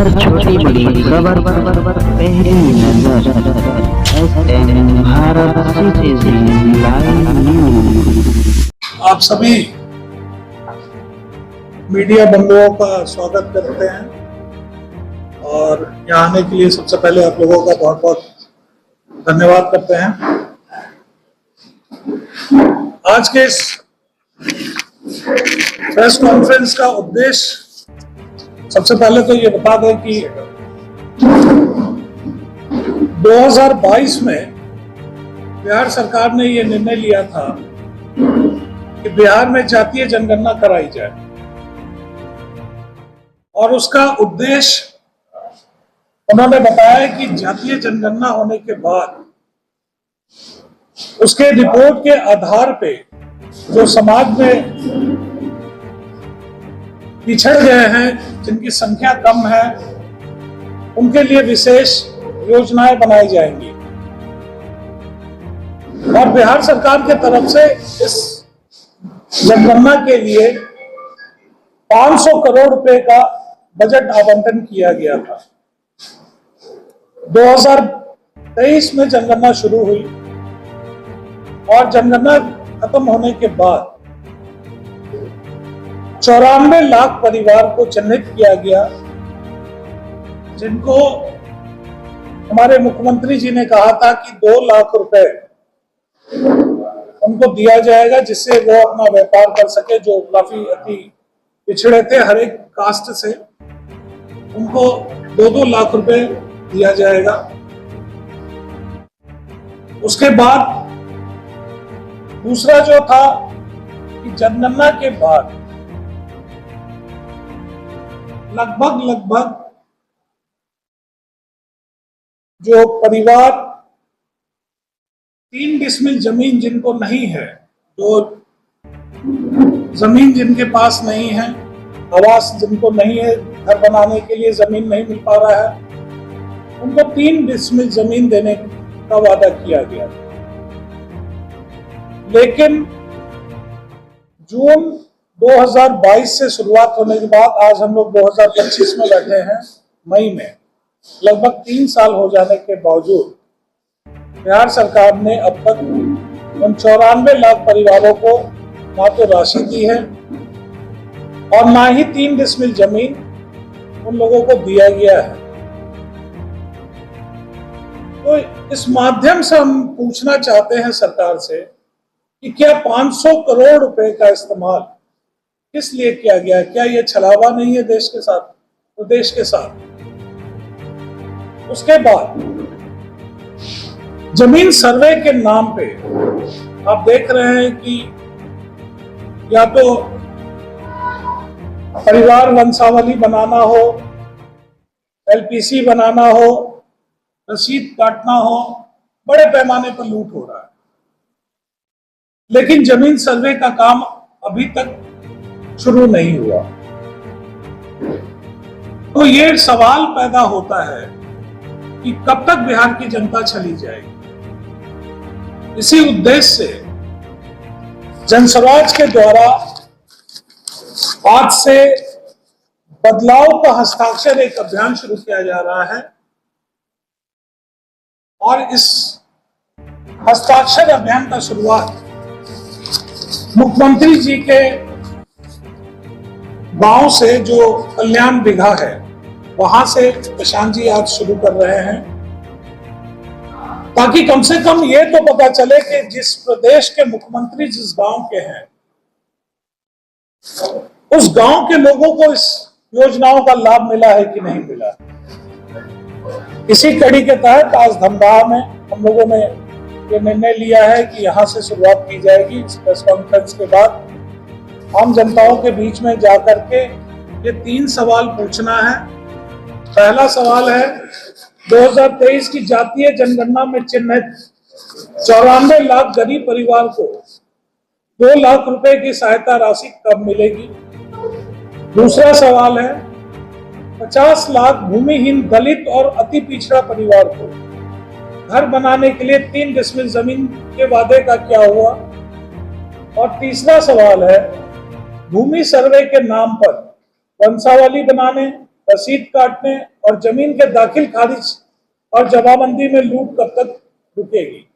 हर छोटी बड़ी खबर पहली नजर भारत सिटीजन लाइव न्यूज। आप सभी मीडिया बंधुओं का स्वागत करते हैं और यहाँ आने के लिए सबसे पहले आप लोगों का बहुत बहुत धन्यवाद करते हैं। आज के इस प्रेस कॉन्फ्रेंस का उद्देश्य सबसे पहले तो ये बता दें कि 2022 में बिहार सरकार ने ये निर्णय लिया था कि बिहार में जातीय जनगणना कराई जाए और उसका उद्देश्य उन्होंने बताया कि जातीय जनगणना होने के बाद उसके रिपोर्ट के आधार पे जो समाज में पिछड़ गए हैं, जिनकी संख्या कम है, उनके लिए विशेष योजनाएं बनाई जाएंगी और बिहार सरकार के तरफ से इस जनगणना के लिए 500 करोड़ रुपए का बजट आवंटन किया गया था। 2023 में जनगणना शुरू हुई और जनगणना खत्म होने के बाद 94 लाख परिवार को चिन्हित किया गया, जिनको हमारे मुख्यमंत्री जी ने कहा था कि 2 लाख रुपए उनको दिया जाएगा जिससे वो अपना व्यापार कर सके। जो काफी अति पिछड़े थे हर एक कास्ट से, उनको 2-2 लाख रुपए दिया जाएगा। उसके बाद दूसरा जो था कि जनगणना के बाद लगभग जो परिवार 3 डिसमिल जमीन जिनको नहीं है, जो जमीन जिनके पास नहीं है, आवास जिनको नहीं है, घर बनाने के लिए जमीन नहीं मिल पा रहा है, उनको 3 डिसमिल जमीन देने का वादा किया गया। लेकिन जून 2022 से शुरुआत होने के बाद आज हम लोग 2025 में बैठे हैं, मई में। लगभग 3 साल हो जाने के बावजूद बिहार सरकार ने अब तक उन 94 लाख परिवारों को ना तो राशि दी है और ना ही 3 डिसमिल जमीन उन लोगों को दिया गया है। तो इस माध्यम से हम पूछना चाहते हैं सरकार से कि क्या 500 करोड़ रुपए का इस्तेमाल किस लिए किया गया? क्या यह छलावा नहीं है देश के साथ, प्रदेश के साथ? उसके बाद जमीन सर्वे के नाम पे आप देख रहे हैं कि या तो परिवार वंशावली बनाना हो, एलपीसी बनाना हो, रसीद काटना हो, बड़े पैमाने पर लूट हो रहा है। लेकिन जमीन सर्वे का काम अभी तक शुरू नहीं हुआ। तो ये सवाल पैदा होता है कि कब तक बिहार की जनता चली जाएगी। इसी उद्देश्य से जनसुराज के द्वारा आज से बदलाव का हस्ताक्षर एक अभियान शुरू किया जा रहा है और इस हस्ताक्षर अभियान का शुरुआत मुख्यमंत्री जी के गांव से, जो कल्याण बिघा है, वहां से प्रशांत जी आज शुरू कर रहे हैं, ताकि कम से कम ये तो पता चले कि जिस प्रदेश के मुख्यमंत्री जिस गांव के हैं, उस गांव के लोगों को इस योजनाओं का लाभ मिला है कि नहीं मिला। इसी कड़ी के तहत आज धमदाहा में हम लोगों ने ये निर्णय लिया है कि यहां से शुरुआत की जाएगी। इस प्रेस कॉन्फ्रेंस के बाद आम जनताओं के बीच में जाकर के ये 3 सवाल पूछना है। पहला सवाल है 2023 की जातीय जनगणना में चिन्हित 94 लाख गरीब परिवार को 2 लाख रुपए की सहायता राशि कब मिलेगी। दूसरा सवाल है 50 लाख भूमिहीन दलित और अति पिछड़ा परिवार को घर बनाने के लिए 3 डिसमिल जमीन के वादे का क्या हुआ। और तीसरा सवाल है भूमि सर्वे के नाम पर वंशावली बनाने, रसीद काटने और जमीन के दाखिल खारिज और जमाबंदी में लूट कब तक रुकेगी?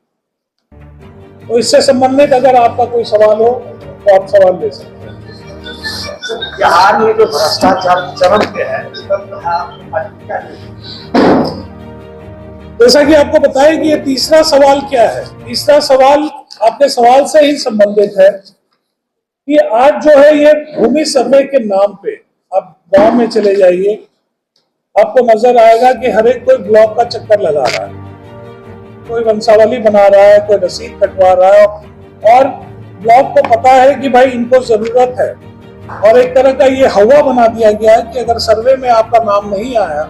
तो इससे संबंधित अगर आपका कोई सवाल हो तो आप सवाल ले सकते हैं। बिहार में जो भ्रष्टाचार चरम पे है, इस पर आप क्या कहेंगे? जैसा कि आपको बताया कि ये तीसरा सवाल क्या है, तीसरा सवाल आपके सवाल से ही संबंधित है कि आज जो है ये भूमि सर्वे के नाम पे आप गांव में चले जाइए, आपको नजर आएगा कि हर एक कोई ब्लॉक का चक्कर लगा रहा है, कोई वंशावली बना रहा है, कोई रसीद कटवा रहा है और ब्लॉक को पता है कि भाई इनको जरूरत है और एक तरह का ये हवा बना दिया गया है कि अगर सर्वे में आपका नाम नहीं आया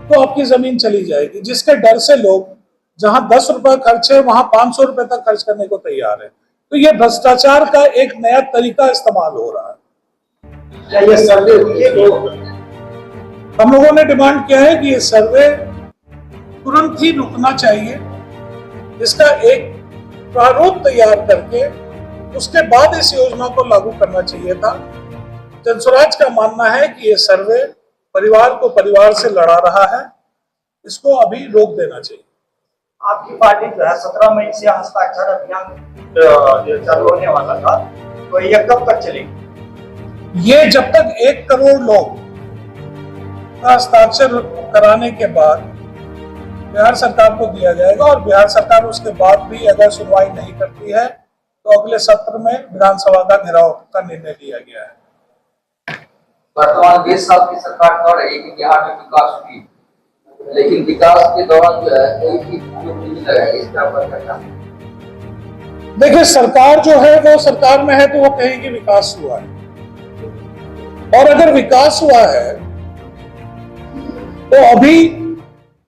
तो आपकी जमीन चली जाएगी, जिसके डर से लोग जहां 10 रुपए खर्च है वहां 500 रुपए तक खर्च करने को तैयार है। तो ये भ्रष्टाचार का एक नया तरीका इस्तेमाल हो रहा है। क्या ये सर्वे हुई है? हम लोगों ने डिमांड किया है कि ये सर्वे तुरंत ही रुकना चाहिए, इसका एक प्रारूप तैयार करके उसके बाद इस योजना को लागू करना चाहिए था। जनसुराज का मानना है कि ये सर्वे परिवार को परिवार से लड़ा रहा है, इसको अभी रोक देना चाहिए। आपकी पार्टी जो है 17 मई से हस्ताक्षर अभियान जो चालू होने वाला था, तो ये कब तक चलेगी? ये जब तक 1 करोड़ लोग का हस्ताक्षर कराने के बाद बिहार सरकार को दिया जाएगा और बिहार सरकार उसके बाद भी अगर सुनवाई नहीं करती है तो अगले सत्र में विधानसभा का घेराव का निर्णय लिया गया है। वर्तमान 20 साल की सरकार कह रही है कि बिहार में विकास हुई, लेकिन विकास के दौरान जो है एक ही जो नहीं लगा, इसका क्या? देखिए, सरकार जो है वो सरकार में है तो वो कहेगी विकास हुआ है, और अगर विकास हुआ है तो अभी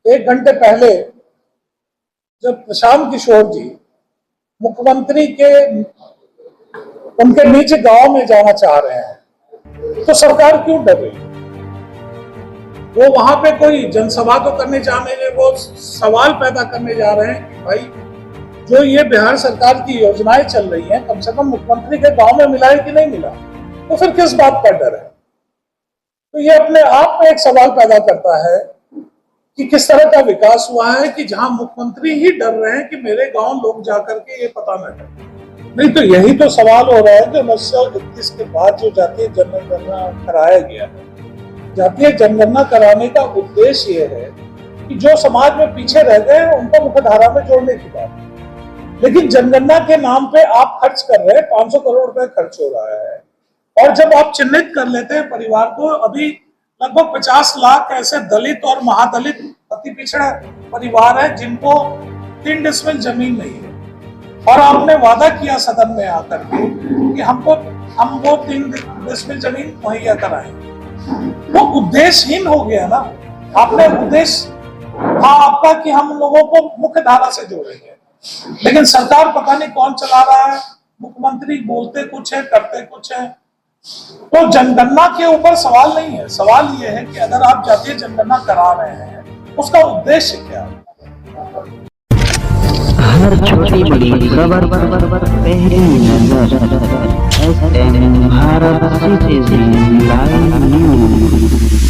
1 घंटे पहले जब प्रशांत किशोर जी मुख्यमंत्री के उनके निज गांव में जाना चाह रहे हैं तो सरकार क्यों डर रही है? वो वहां पे कोई जनसभा तो करने जाने में वो सवाल पैदा करने जा रहे हैं कि भाई जो ये बिहार सरकार की योजनाएं चल रही हैं कम से कम मुख्यमंत्री के गांव में मिला है कि नहीं मिला, तो फिर किस बात का डर है? तो ये अपने आप में एक सवाल पैदा करता है कि किस तरह का विकास हुआ है कि जहां मुख्यमंत्री ही डर रहे हैं कि मेरे गांव लोग जाकर के ये पता न करें। नहीं तो यही तो सवाल हो रहा है कि 1931 के बाद जो जातीय जनगणना कराया गया है, जातीय जनगणना कराने का उद्देश्य ये है कि जो समाज में पीछे रह गए हैं उनको मुख्यधारा में जोड़ने की बात है। लेकिन जनगणना के नाम पे आप खर्च कर रहे हैं, 500 करोड़ रुपए खर्च हो रहा है, और जब आप चिन्हित कर लेते हैं परिवार को, अभी लगभग 50 लाख ऐसे दलित और महादलित अति पिछड़ा परिवार है जिनको 3 डिसमिल जमीन नहीं है, और आपने वादा किया सदन में आकर के कि हम वो 3 डिसमिल जमीन मुहैया कराएंगे। वो उद्देश्यहीन हो गया ना। आपने उद्देश्य था आपका कि हम लोगों को मुख्य धारा से जोड़ेंगे, लेकिन सरकार पता नहीं कौन चला रहा है, मुख्यमंत्री बोलते कुछ है करते कुछ है। तो जनगणना के ऊपर सवाल नहीं है, सवाल ये है कि अगर आप जातीय जनगणना करा रहे हैं उसका उद्देश्य क्या है? हर छोटी बड़ी खबर पहली नजर, भारत सिटीजन लाइव न्यूज।